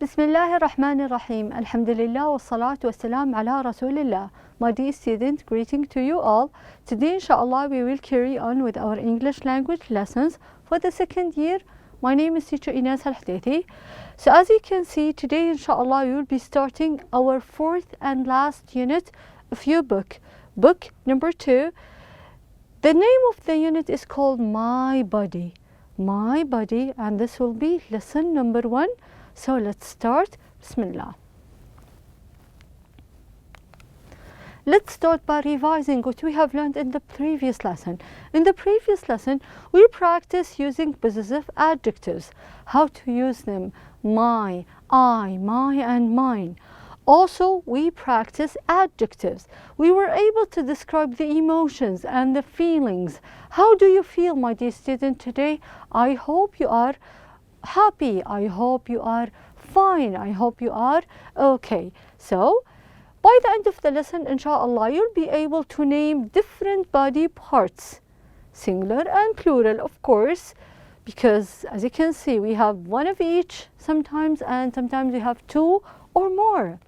بسم الله الرحمن الرحيم. الحمد لله والصلاة والسلام على رسول الله. My dear student, greeting to you all. Today, inshallah, we will carry on with our English language lessons for the second year. My name is teacher Ines Al-Hdaiti. So as you can see, today, inshallah, we will be starting our fourth and last unit of your book. Book number 2. The name of the unit is called My Body. My Body, and this will be lesson number 1. So let's start. Bismillah. Let's start by revising what we have learned in the previous lesson. In the previous lesson, we practiced using possessive adjectives. How to use them: my, I, my, and mine. Also, we practiced adjectives. We were able to describe the emotions and the feelings. How do you feel, my dear student, today? I hope you are happy. I hope you are fine. I hope you are okay. So, by the end of the lesson, inshallah, you'll be able to name different body parts, singular and plural, of course, because as you can see, we have one of each sometimes, and sometimes we have 2 or more.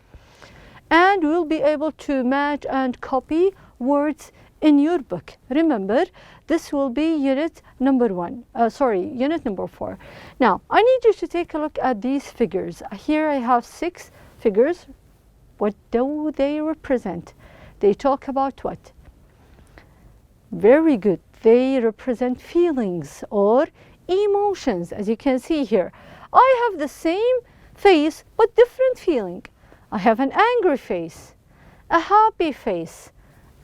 And we'll be able to match and copy words in your book. Remember, this will be unit number 4. Now, I need you to take a look at these figures. Here I have 6 figures. What do they represent? They talk about what? Very good. They represent feelings or emotions, as you can see here. I have the same face but different feeling. I have an angry face, a happy face,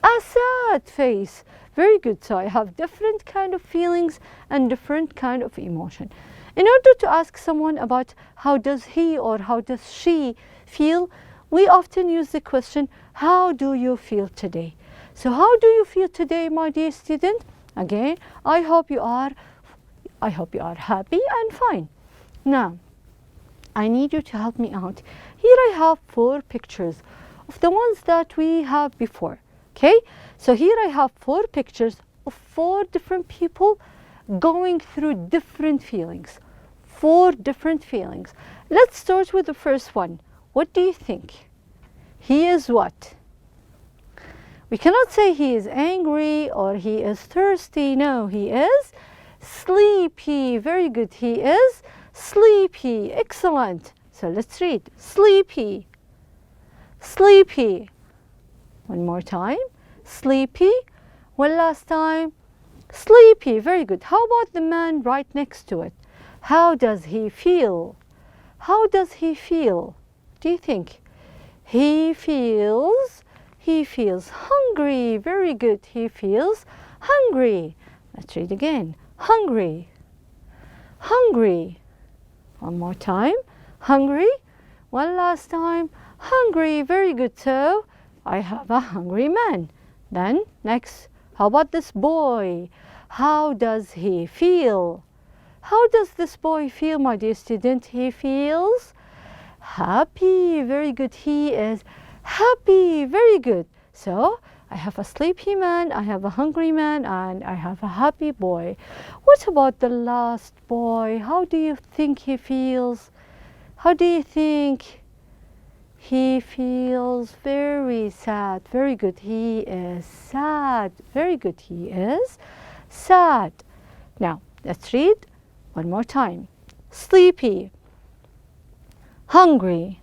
a sad face. Very good. So I have different kind of feelings and different kind of emotion. In order to ask someone about how does he or how does she feel, we often use the question, how do you feel today? So how do you feel today, my dear student? Again, I hope you are happy and fine. Now, I need you to help me out. Here I have 4 pictures of the ones that we have before. Okay? So here I have 4 pictures of 4 different people going through different feelings. 4 different feelings. Let's start with the first one. What do you think? He is what? We cannot say he is angry or he is thirsty. No, he is sleepy. Very good. He is sleepy. Excellent. So let's read. Sleepy. Sleepy. One more time. Sleepy. One last time. Sleepy. Very good. How about the man right next to it? How does he feel? How does he feel? Do you think? He feels hungry. Very good. He feels hungry. Let's read again. Hungry. Hungry. One more time. Hungry. One last time. Hungry. Very good. So I have a hungry man. Then next, how about this boy? How does he feel? How does this boy feel, my dear student? He feels happy. Very good. He is happy. Very good. So I have a sleepy man, I have a hungry man, and I have a happy boy. What about the last boy? How do you think he feels? How do you think? He feels very sad. Very good. He is sad. Very good. He is sad. Now, let's read one more time. Sleepy, hungry,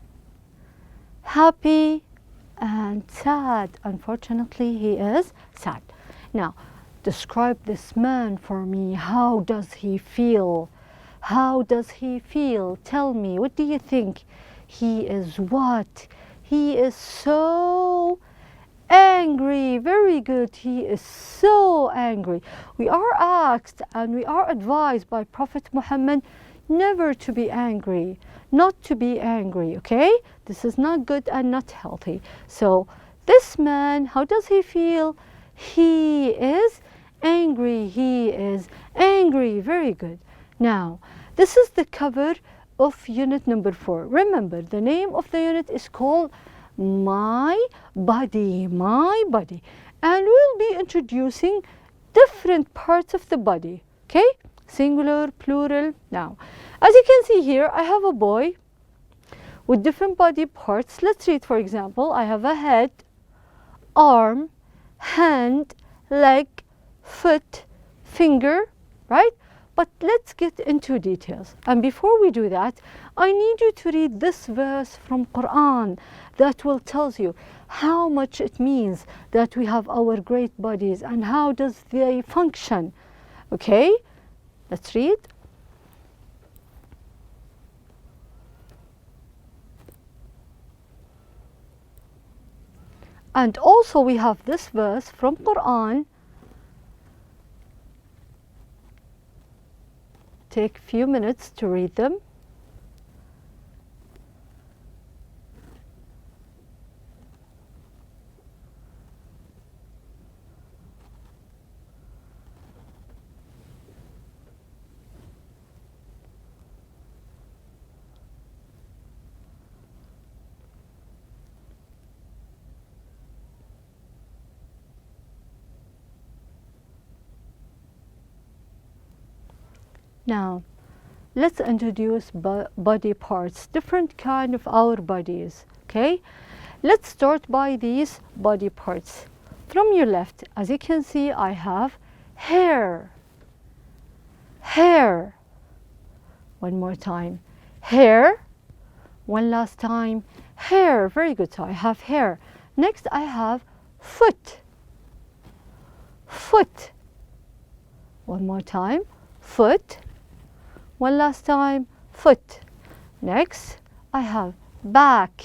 happy, and sad. Unfortunately, he is sad. Now, describe this man for me. How does he feel? How does he feel? Tell me, what do you think? He is what? He is so angry. Very good. He is so angry. We are asked and we are advised by Prophet Muhammad never to be angry, not to be angry, okay? This is not good and not healthy. So this man, how does he feel? He is angry. He is angry. Very good. Now, this is the cover of unit number 4. Remember, the name of the unit is called My Body. My Body. And we'll be introducing different parts of the body, okay? Singular, plural. Now, as you can see here, I have a boy with different body parts. Let's read, for example, I have a head, arm, hand, leg, foot, finger, right? But let's get into details. And before we do that, I need you to read this verse from Quran that will tell you how much it means that we have our great bodies and how does they function. Okay, let's read. And also we have this verse from Quran. Take a few minutes to read them. Now, let's introduce body parts, different kind of our bodies, okay? Let's start by these body parts. From your left, as you can see, I have hair. Hair. One more time. Hair. One last time. Hair. Very good. So I have hair. Next, I have foot. Foot. One more time. Foot. One last time, foot. Next, I have back.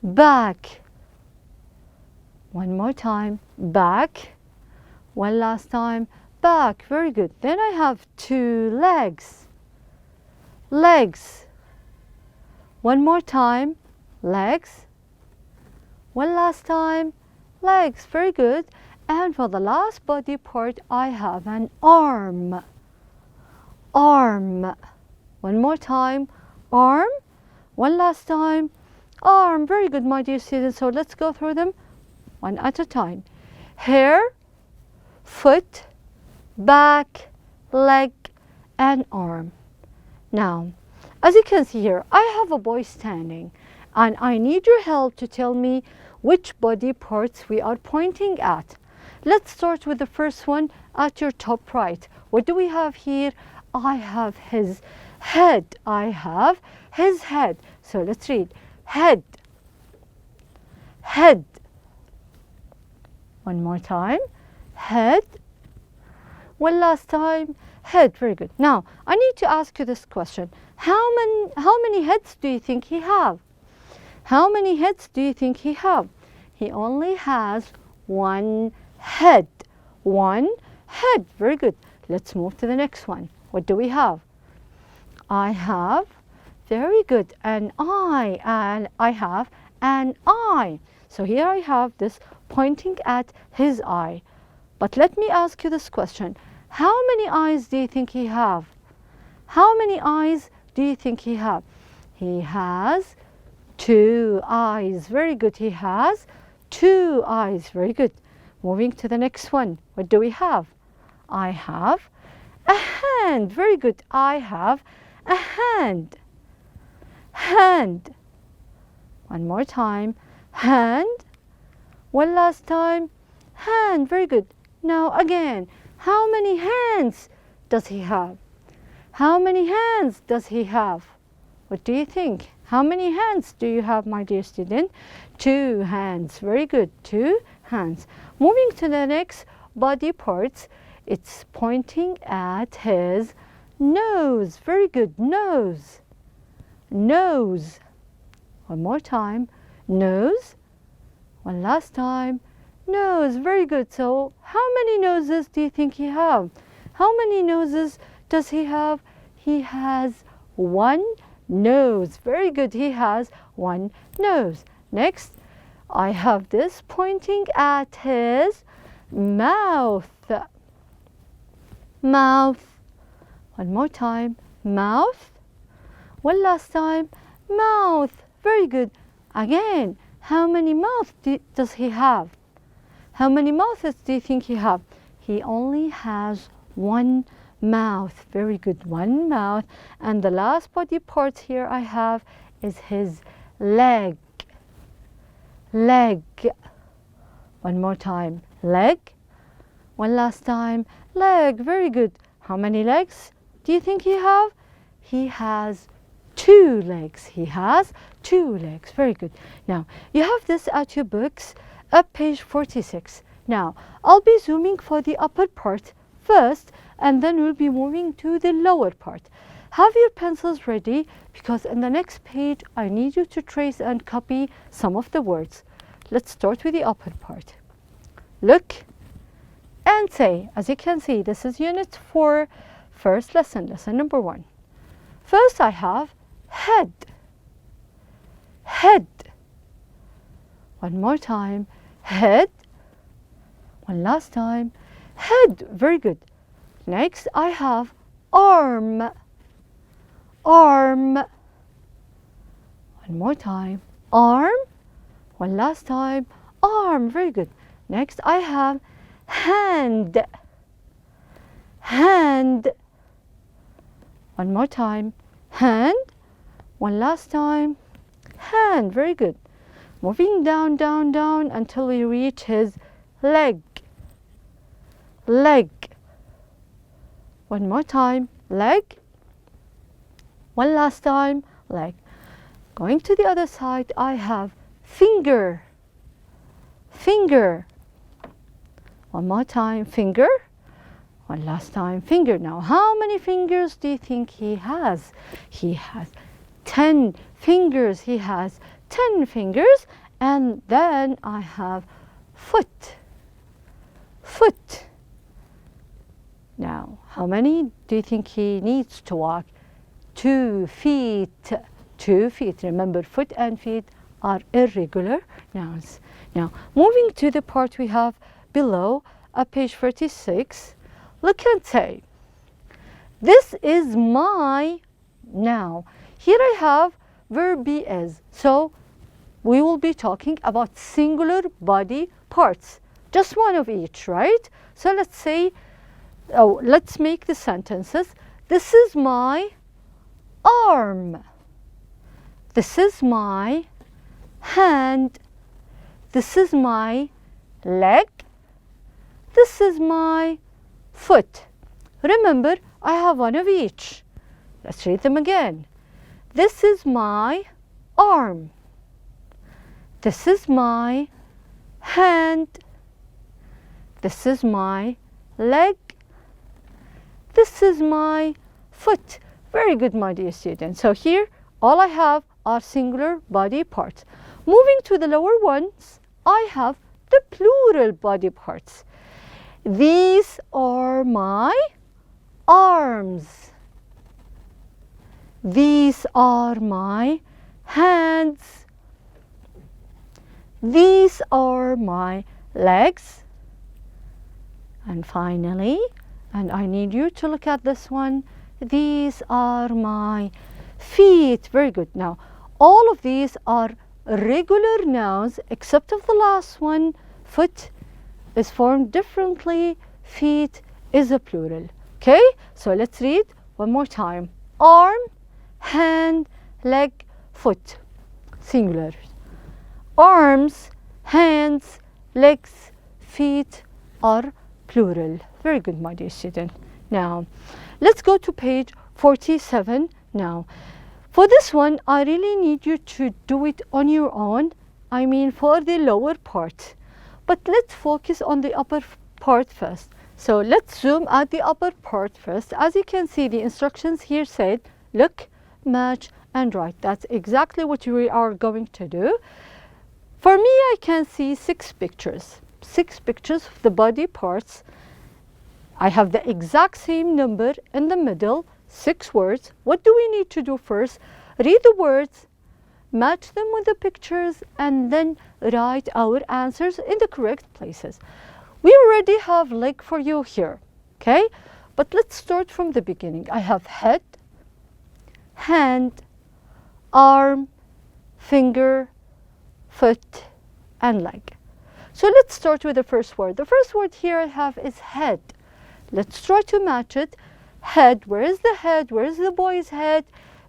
Back. One more time, back. One last time, back. Very good. Then I have two legs. Legs. One more time, legs. One last time, legs. Very good. And for the last body part, I have an arm. Arm. One more time, arm. One last time, arm. Very good, my dear students. So let's go through them one at a time. Hair, foot, back, leg, and arm. Now, as you can see here, I have a boy standing, and I need your help to tell me which body parts we are pointing at. Let's start with the first one at your top right. What do we have here? I have his head. I have his head. So let's read. Head. Head. One more time. Head. One last time. Head. Very good. Now, I need to ask you this question. How many heads do you think he have? How many heads do you think he have? He only has one head. One head. Very good. Let's move to the next one. What do we have? I have, very good, an eye, and I have an eye. So here I have this pointing at his eye. But let me ask you this question. How many eyes do you think he have? How many eyes do you think he have? He has two eyes. Very good. He has two eyes. Very good. Moving to the next one. What do we have? I have a hand. Very good. I have a hand. Hand. One more time. Hand. One last time. Hand. Very good. Now again, how many hands does he have? How many hands does he have? What do you think? How many hands do you have, my dear student? Two hands. Very good. Two hands. Moving to the next body parts. It's pointing at his nose. Very good. Nose. Nose. One more time. Nose. One last time. Nose. Very good. So how many noses do you think he have? How many noses does he have? He has one nose. Very good. He has one nose. Next, I have this pointing at his mouth. Mouth. One more time. Mouth. One last time. Mouth. Very good. Again, how many mouths does he have? How many mouths do you think he have? He only has one mouth. Very good. One mouth. And the last body part here I have is his leg. Leg. One more time. Leg. One last time. Leg. Very good. How many legs do you think he have? He has 2 legs. He has 2 legs. Very good. Now, you have this at your books at page 46. Now, I'll be zooming for the upper part first, and then we'll be moving to the lower part. Have your pencils ready, because in the next page, I need you to trace and copy some of the words. Let's start with the upper part. Look and say. As you can see, this is unit 4, first lesson, lesson number 1. First, I have head. Head. One more time. Head. One last time. Head. Very good. Next, I have arm. Arm. One more time. Arm. One last time. Arm. Very good. Next, I have hand. Hand. One more time. Hand. One last time. Hand. Very good. Moving down, down, down until we reach his leg. Leg. One more time. Leg. One last time. Leg. Going to the other side, I have finger. Finger. One more time. Finger. One last time. Finger. Now, how many fingers do you think he has? He has 10 fingers. He has 10 fingers. And then I have foot. Foot. Now, how many do you think he needs to walk? 2 feet. 2 feet. Remember, foot and feet are irregular nouns. Now, moving to the part we have below at page 46, look and say, this is my. Now, here I have verb be is. So, we will be talking about singular body parts. Just one of each, right? So, let's say, let's make the sentences. This is my arm. This is my hand. This is my leg. This is my foot. Remember, I have one of each. Let's read them again. This is my arm. This is my hand. This is my leg. This is my foot. Very good, my dear students. So here, all I have are singular body parts. Moving to the lower ones, I have the plural body parts. These are my arms. These are my hands. These are my legs. And finally, and I need you to look at this one, these are my feet. Very good. Now, all of these are regular nouns except of the last one. Foot is formed differently. Feet is a plural. Okay? So let's read one more time. Arm, hand, leg, foot. Singular. Arms, hands, legs, feet are plural. Very good, my dear student. Now, let's go to page 47 now. For this one, I really need you to do it on your own. I mean, for the lower part. But let's focus on the upper part first. So let's zoom at the upper part first. As you can see, the instructions here said, look, match, and write. That's exactly what we are going to do. For me, I can see 6 pictures. 6 pictures of the body parts. I have the exact same number in the middle, 6 words. What do we need to do first? Read the words, match them with the pictures, and then write our answers in the correct places. We already have leg for you here, okay? But let's start from the beginning. I have head, hand, arm, finger, foot, and leg. So let's start with the first word. The first word here I have is head. Let's try to match it. Head, where is the head? Where is the boy's head?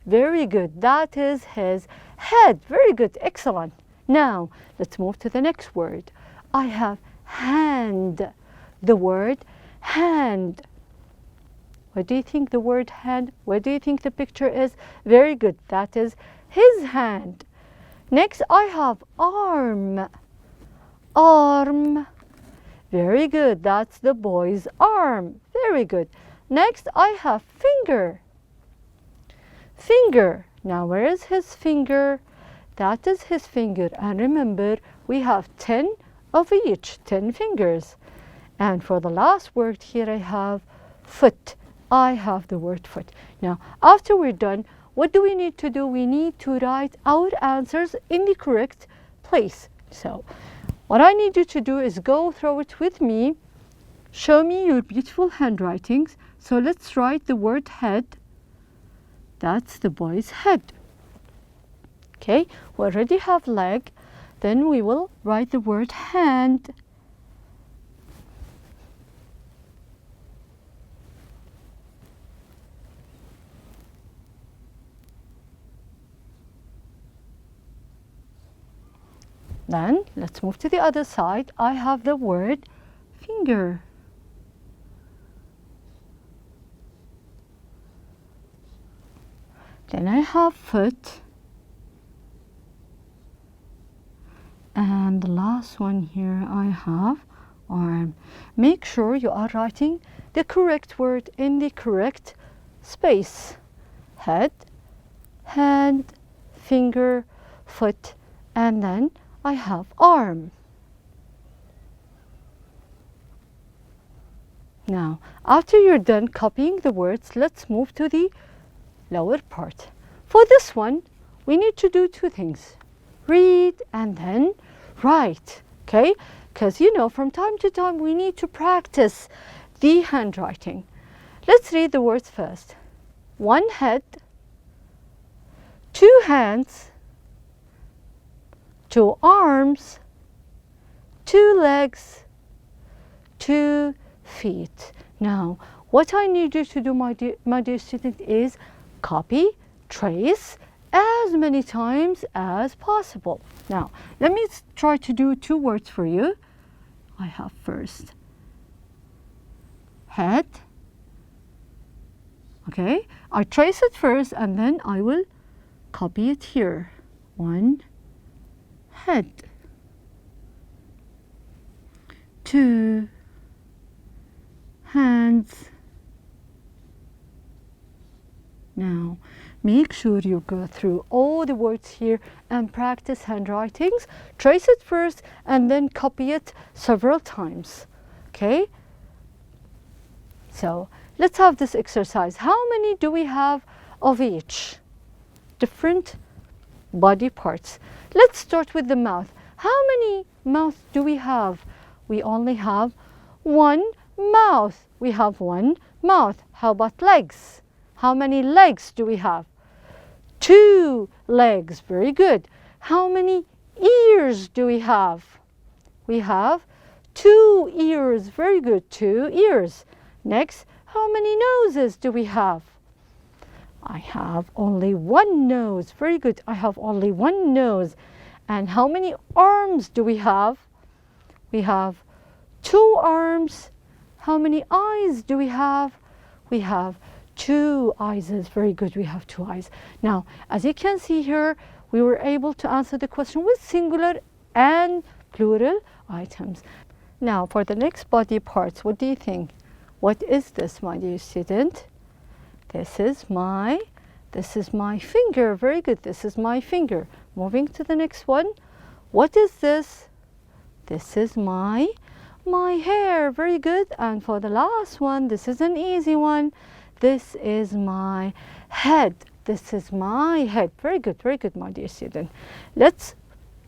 Very good. That is his head. Very good. Excellent. Now, let's move to the next word. I have hand. The word hand. What do you think the word hand? What do you think the picture is? Very good. That is his hand. Next, I have arm. Arm. Very good. That's the boy's arm. Very good. Next, I have finger. Finger. Now, where is his finger? That is his finger. And remember, we have 10 of each, 10 fingers. And for the last word here, I have foot. I have the word foot. Now, after we're done, what do we need to do? We need to write our answers in the correct place. So, what I need you to do is go through it with me. Show me your beautiful handwritings. So, let's write the word head. That's the boy's head. Okay, we already have leg. Then we will write the word hand. Then let's move to the other side. I have the word finger. Then I have foot. And the last one here I have arm. Make sure you are writing the correct word in the correct space. Head, hand, finger, foot, and then I have arm. Now, after you're done copying the words, let's move to the lower part. For this one, we need to do two things. Read and then write, okay? Because, you know, from time to time, we need to practice the handwriting. Let's read the words first. One head, two hands, two arms, two legs, two feet. Now, what I need you to do, my dear student, is copy, trace as many times as possible. Now, let me try to do two words for you. I have first head. Okay, I trace it first and then I will copy it here. One head, two hands. Now, make sure you go through all the words here and practice handwritings. Trace it first and then copy it several times. Okay? So, let's have this exercise. How many do we have of each? Different body parts. Let's start with the mouth. How many mouths do we have? We only have one mouth. We have one mouth. How about legs? How many legs do we have? Two legs. Very good. How many ears do we have? We have two ears. Very good. Two ears. Next, how many noses do we have? I have only one nose. Very good. I have only one nose. And how many arms do we have? We have two arms. How many eyes do we have? We have two eyes. Very good. We have two eyes. Now, as you can see here, we were able to answer the question with singular and plural items. Now, for the next body parts, what do you think? What is this, my dear student? This is my finger. Very good. This is my finger. Moving to the next one. What is this? This is my hair. Very good. And for the last one, this is an easy one. This is my head. This is my head. Very good, my dear student. Let's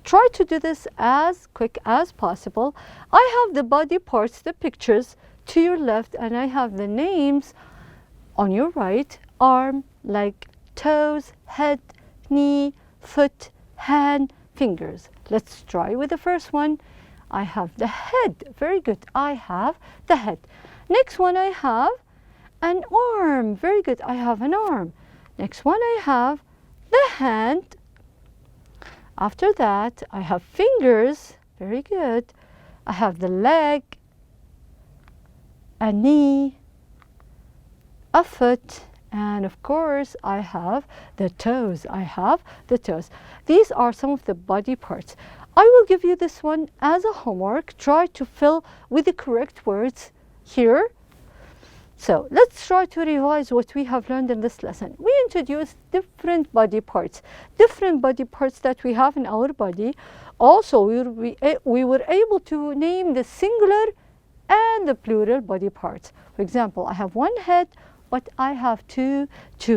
try to do this as quick as possible. I have the body parts, the pictures to your left, and I have the names on your right. Arm, leg, toes, head, knee, foot, hand, fingers. Let's try with the first one. I have the head. Very good. I have the head. Next one, I have an arm. Very good. I have an arm. Next one I have the hand. After that I have fingers. Very good. I have the leg, a knee, a foot, and of course I have the toes. I have the toes. These are some of the body parts. I will give you this one as a homework. Try to fill with the correct words here. So let's try to revise what we have learned in this lesson. We introduced different body parts that we have in our body. Also, we were able to name the singular and the plural body parts. For example, I have one head, but I have two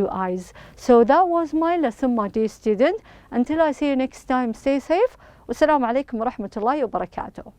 eyes. So that was my lesson, my dear student. Until I see you next time, stay safe. Wassalamu alaikum wa rahmatullahi wa barakatuh.